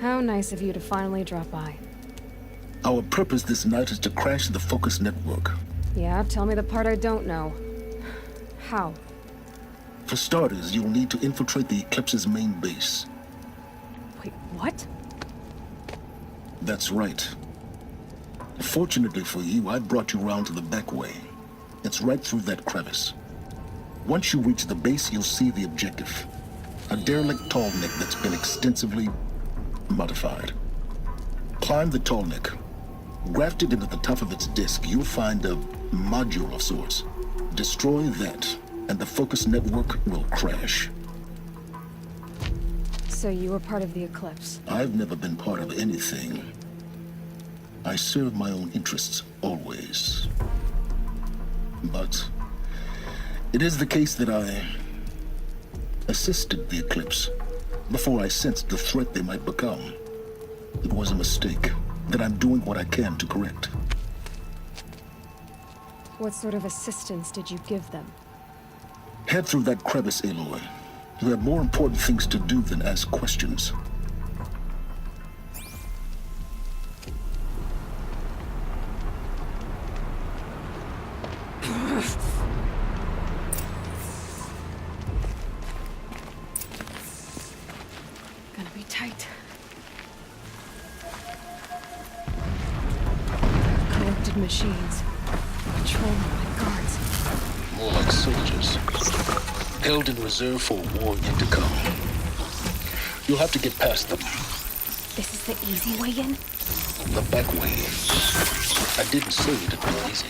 How nice of you to finally drop by. Our purpose this night is to crash the focus network. Yeah, tell me the part I don't know. How? For starters, you'll need to infiltrate the Eclipse's main base. Wait, what? That's right. Fortunately for you, I brought you round to the back way. It's right through that crevice. Once you reach the base, you'll see the objective. A derelict tall neck that's been extensively modified. Climb the tall neck. Grafted into the top of its disk, you'll find a module of sorts. Destroy that, and the focus network will crash. So you were part of the Eclipse? I've never been part of anything. I serve my own interests, always. But it is the case that I assisted the Eclipse before I sensed the threat they might become. It was a mistake that I'm doing what I can to correct. What sort of assistance did you give them? Head through that crevice, Aloy. You have more important things to do than ask questions. Gonna be tight. Corrupted machines. Patrolmen like guards. More like soldiers. Held in reserve for a war yet to come. You'll have to get past them. This is the easy way in? The back way. I didn't say it'd be easy.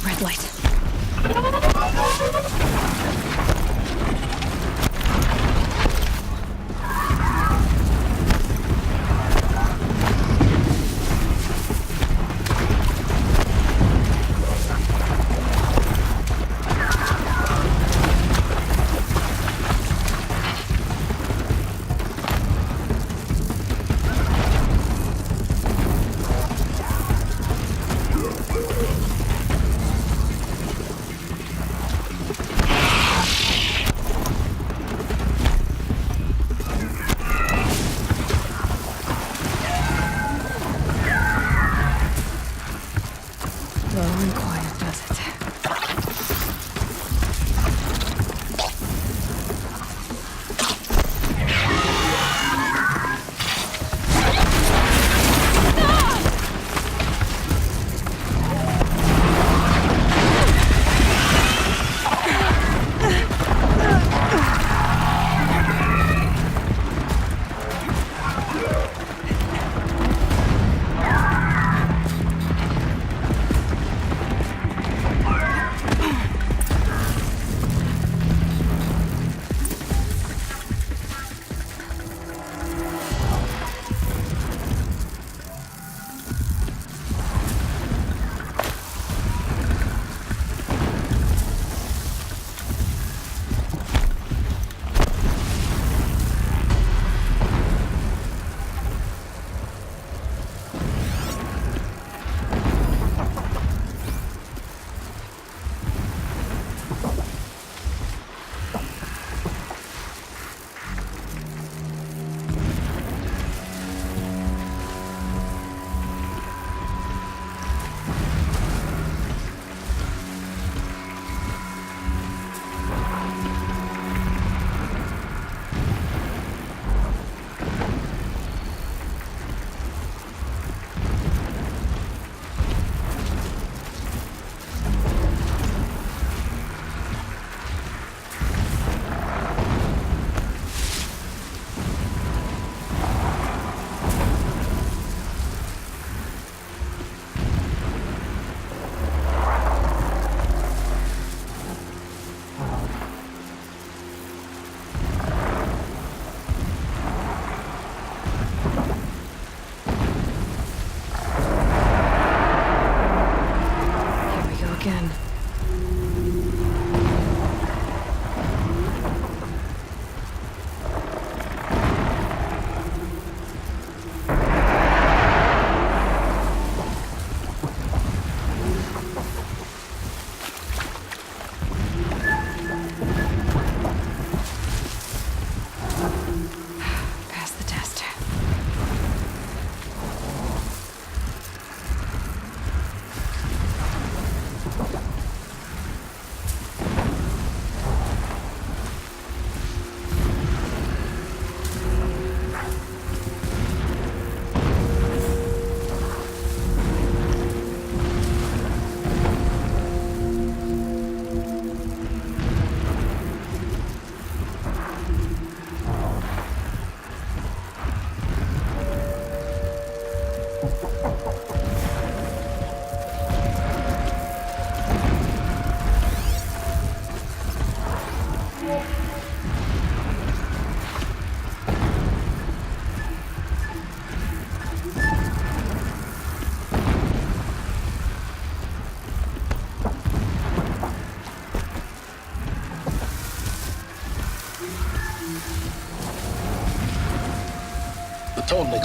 Red light.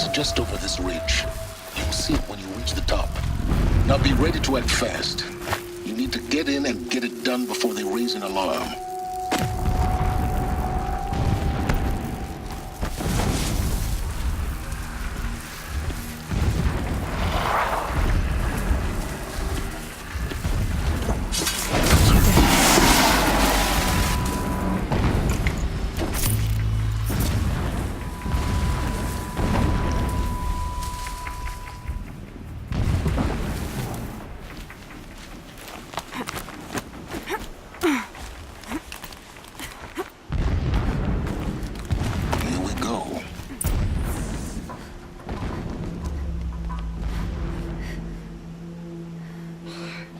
tallneck's just over this ridge. You'll see it when you reach the top. Now be ready to act fast. You need to get in and get it done before they raise an alarm.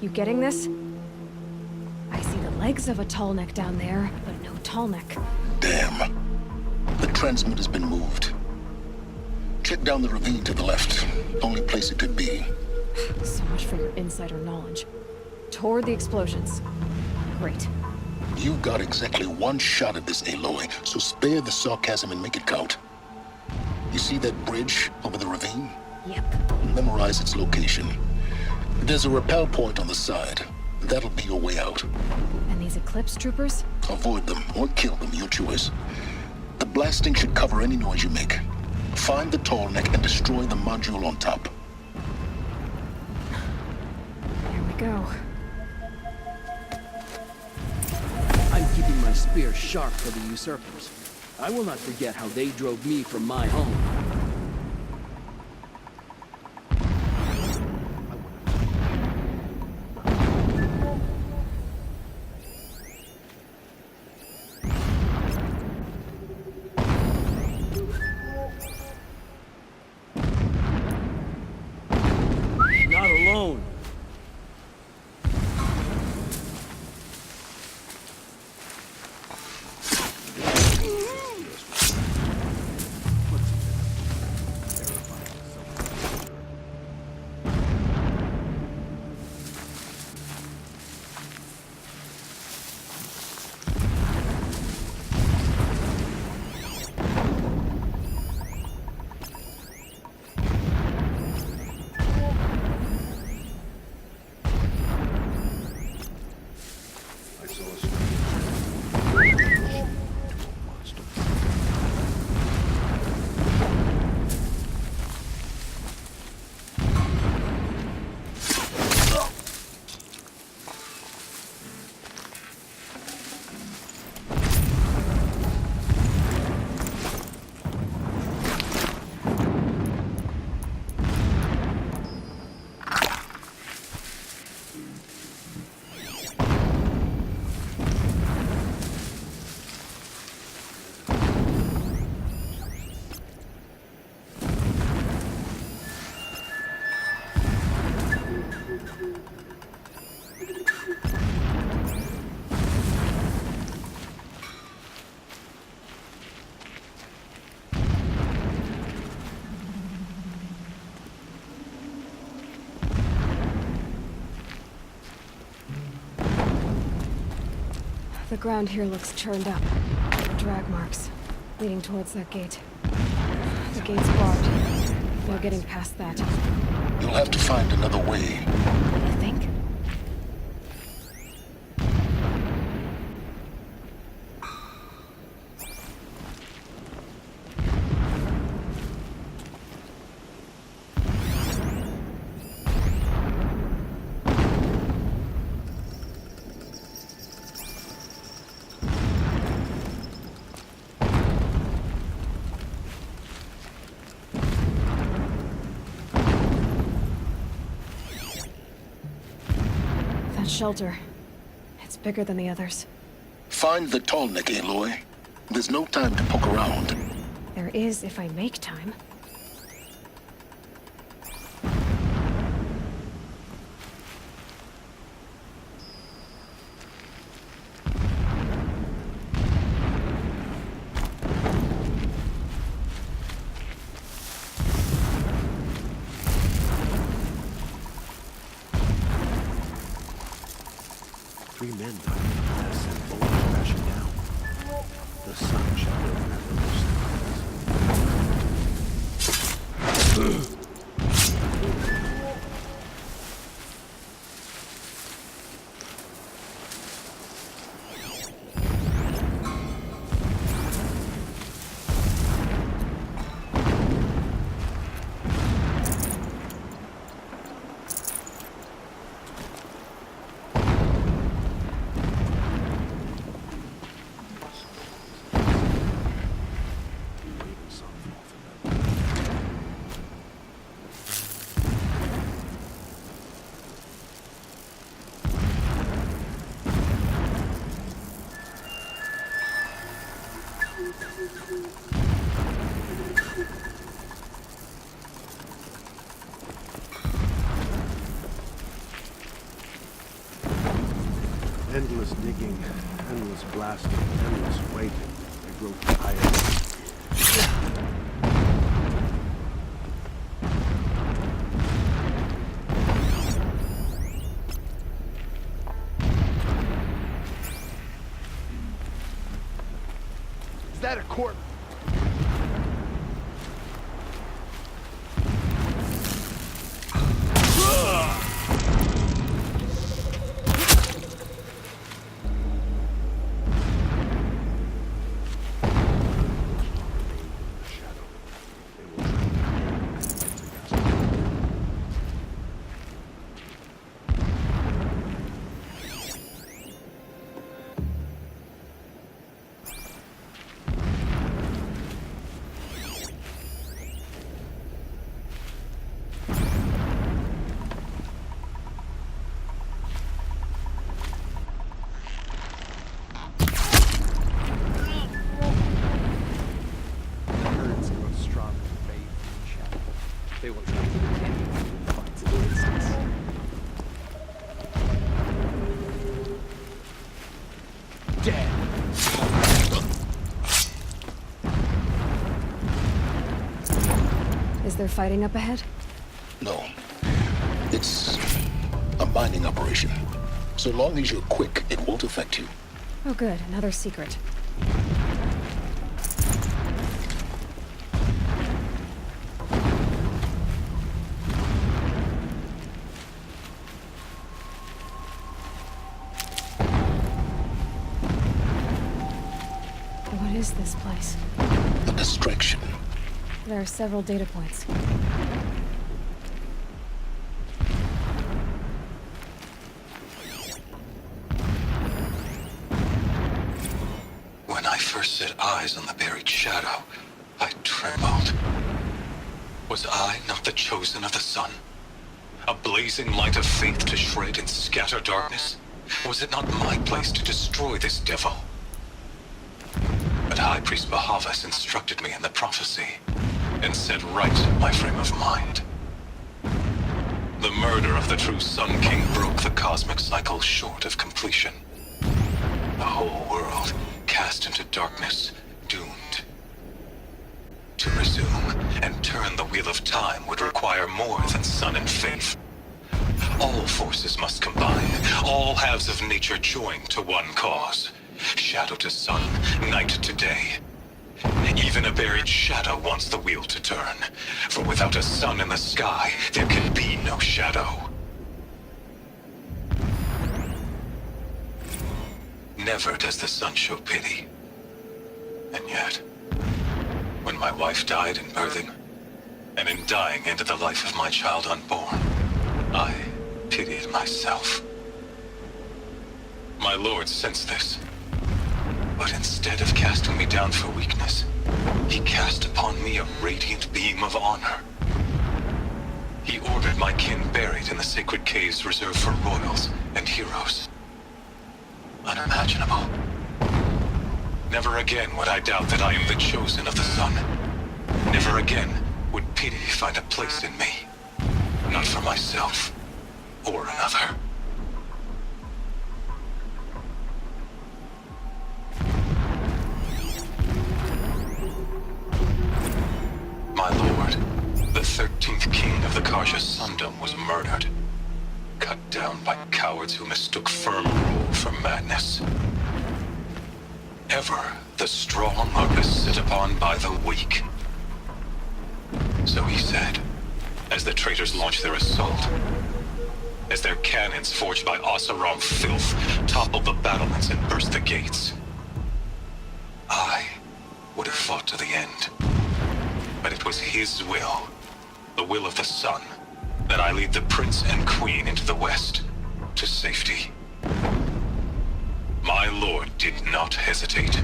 You getting this? I see the legs of a tall neck down there, but no tall neck. Damn. The transmitter's been moved. Check down the ravine to the left. Only place it could be. So much for your insider knowledge. Toward the explosions. Great. You've got exactly one shot at this, Aloy, so spare the sarcasm and make it count. You see that bridge over the ravine? Yep. Memorize its location. There's a rappel point on the side. That'll be your way out. And these Eclipse troopers? Avoid them or kill them, your choice. The blasting should cover any noise you make. Find the tall neck and destroy the module on top. Here we go. I'm keeping my spear sharp for the usurpers. I will not forget how they drove me from my home. Not alone. The ground here looks churned up. Drag marks, leading towards that gate. The gate's barred. No getting past that. You'll have to find another way. You think? Shelter. It's bigger than the others. Find the tall neck, Aloy. There's no time to poke around. There is if I make time. Three men died in the mess and bullets crashing down. The sun shall never reach Endless digging, endless blasting, endless waiting. I grow tired. Is that a corpse? They will try to get anyone who finds its existence. Dead. Is there fighting up ahead? No. It's a mining operation. So long as you're quick, it won't affect you. Oh good, another secret. What is this place? A distraction. There are several data points. When I first set eyes on the buried shadow, I trembled. Was I not the chosen of the sun? A blazing light of faith to shred and scatter darkness? Was it not my place to destroy this devil? But High Priest Bahavas instructed me in the prophecy, and set right my frame of mind. The murder of the true Sun King broke the cosmic cycle short of completion. The whole world cast into darkness, doomed. To resume and turn the wheel of time would require more than sun and faith. All forces must combine, all halves of nature join to one cause. Shadow to sun, night to day. Even a buried shadow wants the wheel to turn, for without a sun in the sky, there can be no shadow. Never does the sun show pity. And yet, when my wife died in birthing, and in dying ended the life of my child unborn, I pitied myself. My lord sensed this, but instead of casting me down for weakness, he cast upon me a radiant beam of honor. He ordered my kin buried in the sacred caves reserved for royals and heroes. Unimaginable. Never again would I doubt that I am the chosen of the sun. Never again would pity find a place in me. Not for myself or another. My lord, the 13th king of the Karja Sundom was murdered. Cut down by cowards who mistook firm rule for madness. Ever the strong are beset upon by the weak. So he said, as the traitors launched their assault. As their cannons forged by Oseram filth toppled the battlements and burst the gates. I would have fought to the end. But it was his will, the will of the sun, that I lead the prince and queen into the west, to safety. My lord did not hesitate.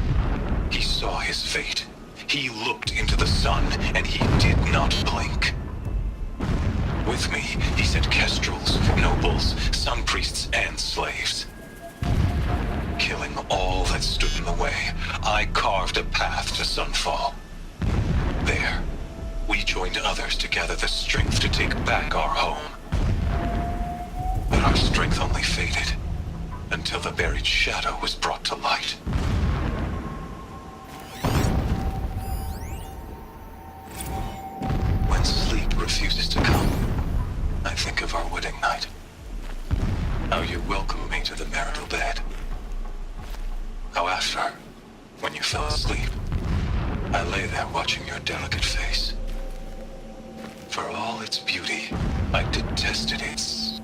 He saw his fate. He looked into the sun, and he did not blink. With me, he sent kestrels, nobles, sun priests, and slaves. Killing all that stood in the way, I carved a path to Sunfall. There, we joined others to gather the strength to take back our home. But our strength only faded, until the buried shadow was brought to light. When sleep refuses to come, I think of our wedding night. How you welcomed me to the marital bed. How after, when you fell asleep, I lay there watching your delicate face. For all its beauty, I detested its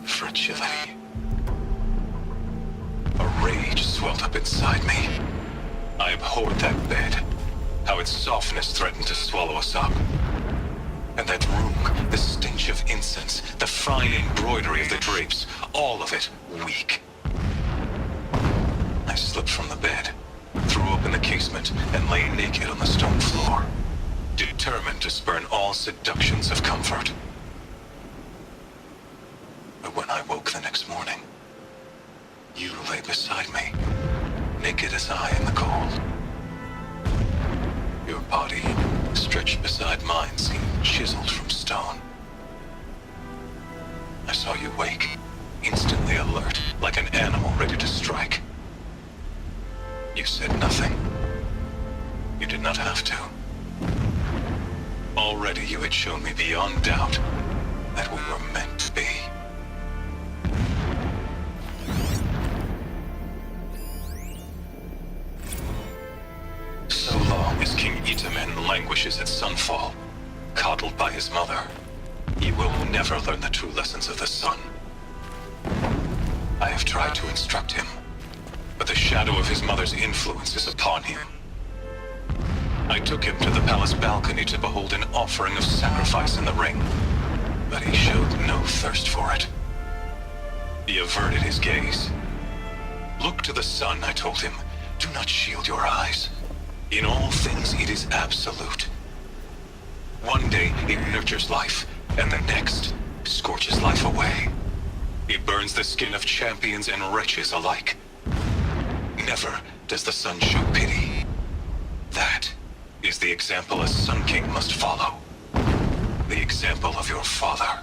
fragility. A rage swelled up inside me. I abhorred that bed, how its softness threatened to swallow us up. And that room, the stench of incense, the fine embroidery of the drapes, all of it weak. I slipped from the bed, threw open the casement, and lay naked on the stone floor, determined to spurn all seductions of comfort. But when I woke the next morning, you lay beside me, naked as I in the cold. Your body, stretched beside mine, seemed chiseled from stone. I saw you wake, instantly alert, like an animal ready to strike. You said nothing. You did not have to. Already you had shown me beyond doubt that we were meant to be. So long as King Itamen languishes at Sunfall, coddled by his mother, he will never learn the true lessons of the sun. I have tried to instruct him, but the shadow of his mother's influence is upon him. I took him to the palace balcony to behold an offering of sacrifice in the ring, but he showed no thirst for it. He averted his gaze. Look to the sun, I told him. Do not shield your eyes. In all things, it is absolute. One day, it nurtures life, and the next, scorches life away. It burns the skin of champions and wretches alike. Never does the sun show pity. That is the example a Sun King must follow. The example of your father.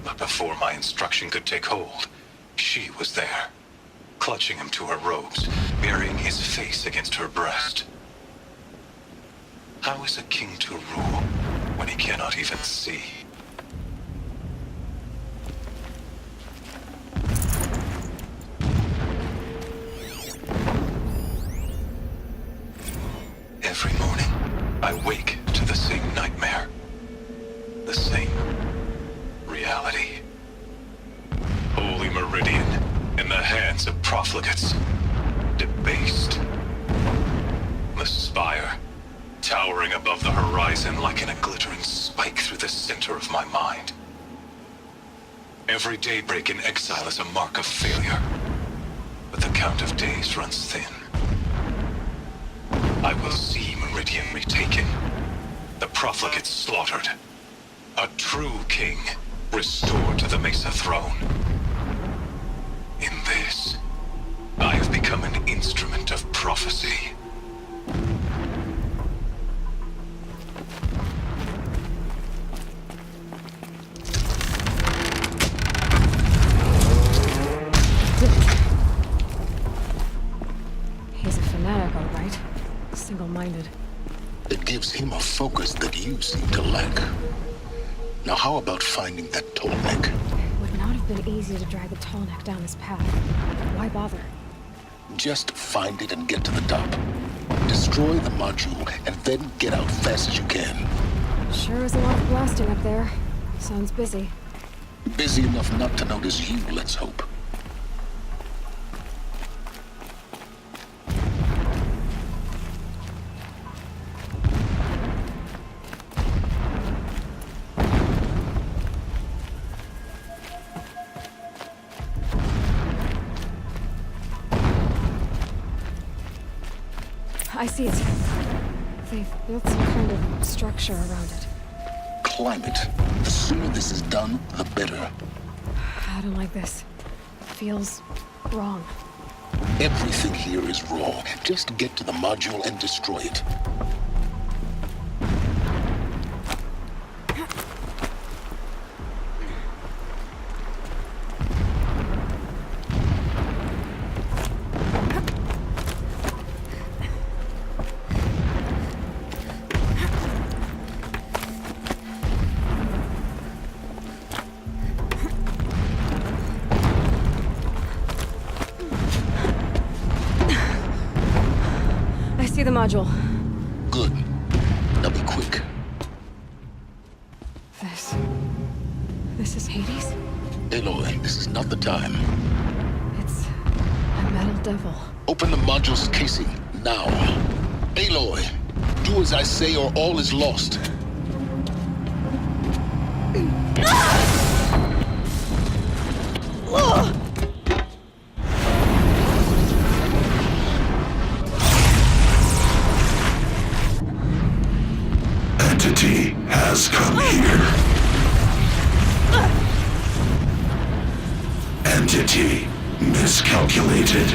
But before my instruction could take hold, she was there, clutching him to her robes, burying his face against her breast. How is a king to rule when he cannot even see? Every morning, I wake to the same nightmare. The same reality. Holy Meridian in the hands of profligates. Debased. The spire, towering above the horizon like a glittering spike through the center of my mind. Every daybreak in exile is a mark of failure, but the count of days runs thin. I will see Meridian retaken, the profligates slaughtered, a true king restored to the Mesa throne. In this, I have become an instrument of prophecy. He's a fanatic, all right. Single-minded. It gives him a focus that you seem to lack. Now how about finding that tallneck? It would not have been easy to drag the tallneck down this path. Why bother? Just find it and get to the top. Destroy the module, and then get out fast as you can. Sure is a lot of blasting up there. Sounds busy. Busy enough not to notice you, let's hope. I see it. They've built some kind of structure around it. Climb it. The sooner this is done, the better. I don't like this. Feels wrong. Everything here is raw. Just get to the module and destroy it. See the module. Good. Now be quick. This is Hades? Aloy, this is not the time. It's a metal devil. Open the module's casing, now. Aloy, do as I say or all is lost. Entity has come here. Entity miscalculated.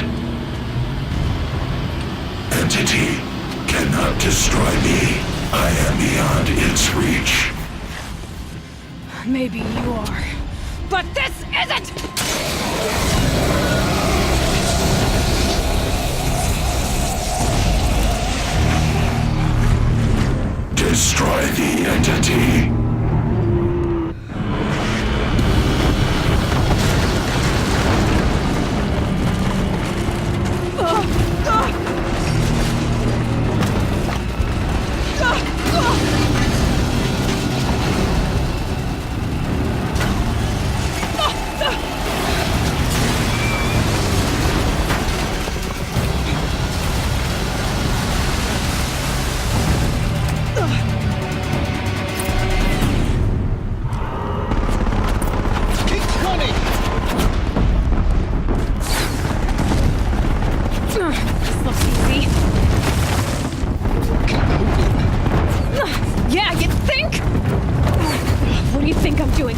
Entity cannot destroy me. I am beyond its reach. Maybe you are. But this isn't! Destroy the entity.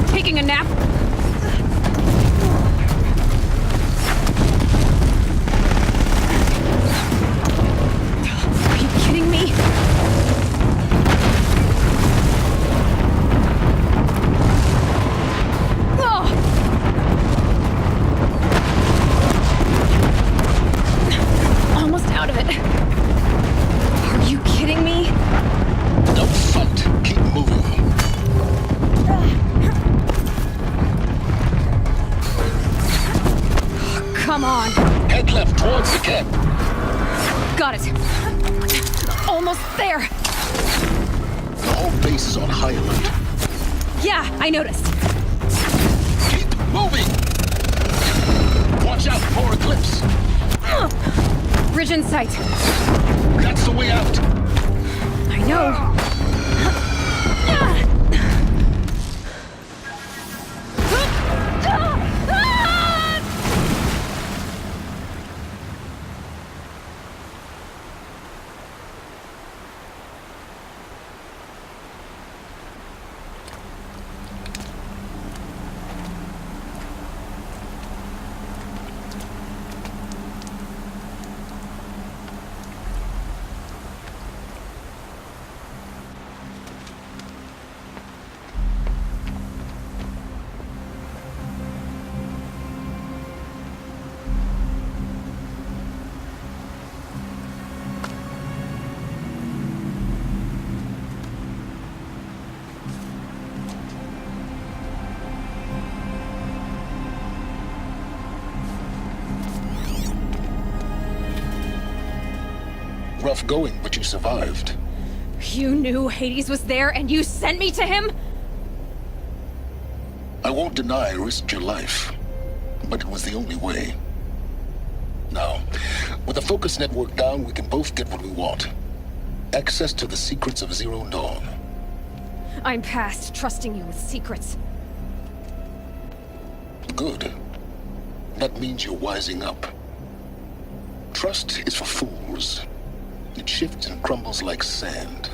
Taking a nap? Are you kidding me? Almost out of it. Are you kidding me? Don't fight. Keep moving. Come on. Head left towards the camp. Got it. Almost there. The whole base is on high alert. Yeah, I noticed. Keep moving. Watch out for Eclipse. Bridge in sight. That's the way out. I know. off going, but you survived. You knew Hades was there and you sent me to him? I won't deny I risked your life, but it was the only way. Now, with the focus network down, we can both get what we want. Access to the secrets of Zero Dawn. I'm past trusting you with secrets. Good. That means you're wising up. Trust is for fools. It shifts and crumbles like sand.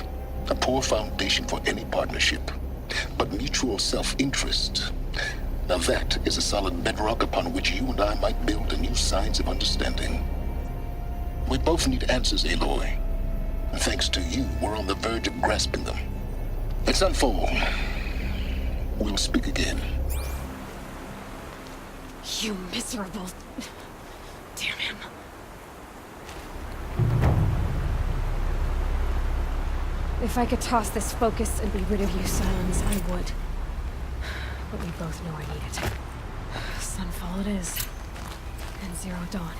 A poor foundation for any partnership. But mutual self-interest, now that is a solid bedrock upon which you and I might build a new science of understanding. We both need answers, Aloy. And thanks to you, we're on the verge of grasping them. Let's unfold. We'll speak again. You miserable... Damn him. If I could toss this focus and be rid of you, Silence, I would. But we both know I need it. Sunfall it is. And Zero Dawn.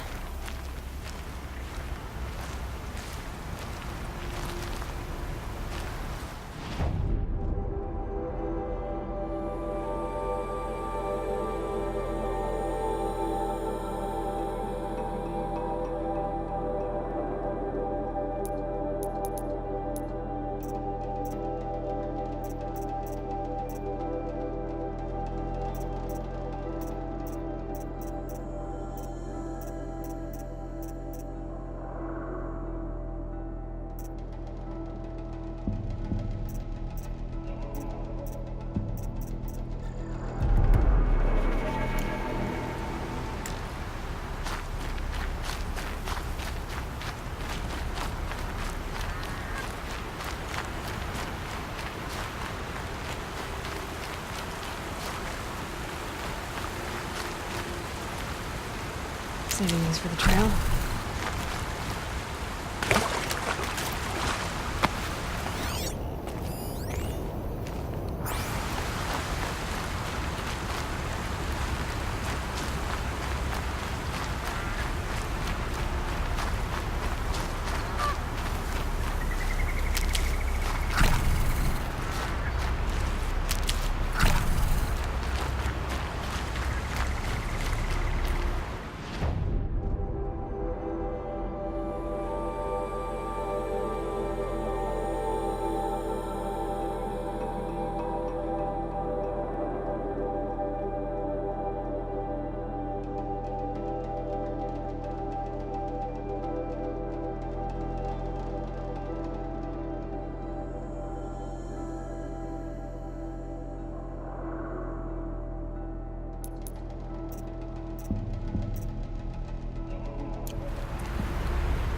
Saving these for the trail.